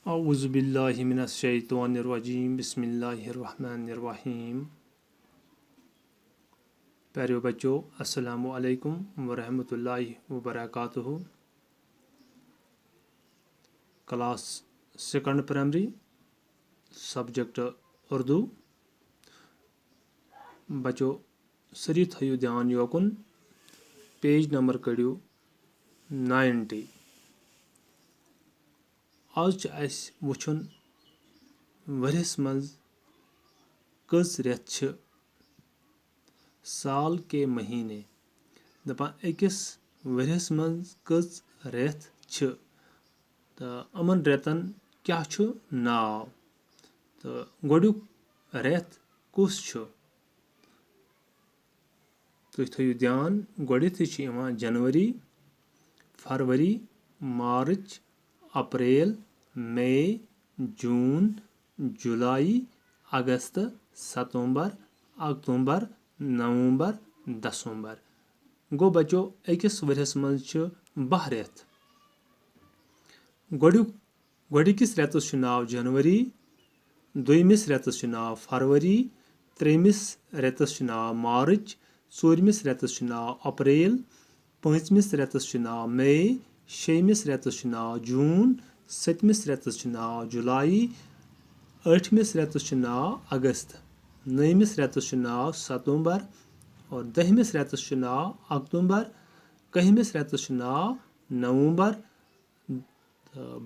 अऊज़ु बिल्लाहि मिनश शैतानिर रजीम बिस्मिल्लाहिर रहमानिर रहीम। प्यारे बच्चों, अस्सलामु अलैकुम वरहमतुल्लाहि वबरकातुहू। Class second primary, subject Urdu. बच्चों सरी थयु ध्यान योकुन, पेज नंबर कड़ियो 90। आज वुछुन वरियस मज कस रेत छ। साल के महीने दपान अकिस वरियस मज कस रेत छ तो अमन रेतन क्या छु नाव। तो गोडुक रेत कुस छु तुझ थयु ध्यान गोडथि छ इवान जनवरी, फरवरी, मार्च, अप्रैल, मई, जून, जुलाई, अगस्त, सितंबर, अक्टूबर, नवंबर, दिसंबर। गो बच्चों अकिस वरियस मज छ 12 रेत। गोडिकिस रेतस छु नाव जनवरी, दोयमिस रेतस छु नाव फरवरी, त्रेमिस रेतस छु नाव मार्च, चूरमिस रेतस छु नाव अप्रैल, पांचमिस रेतस छु नाव मई, शेमिस रेतस छु नाव जून, सतमिस रेतस छु नाव जुलाई, आठमिस रेतस छु नाव अगस्त, नवमिस रेतस छु नाव सितंबर और दहमिस रेतस छु नाव अक्टूबर, कहमिस रेतस छु नाव नवंबर,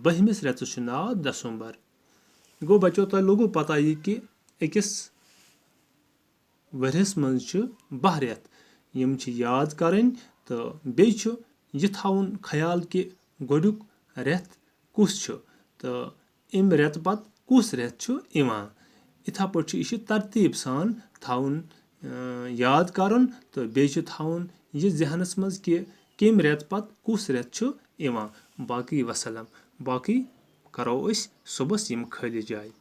बहमिस रेतस छु नाव दिसंबर। गो बच्चों तो लोगों पता ही कि अकिस वरियस मज छ 12 रेत। यम छ याद करन तो बे छ यह थाउन ख्याल कि गोडुक रेत कुस छ तो इम रेत पत कुस रेत छ इवान। इथा पट छ इश तरतीब सान थाउन याद करन तो बे छ थाउन यह जहनस मज कि केम रेत पत कुस रेत छ इवान। बाकी वसलम, बाकी करो अस सुबस यम खाली जाए।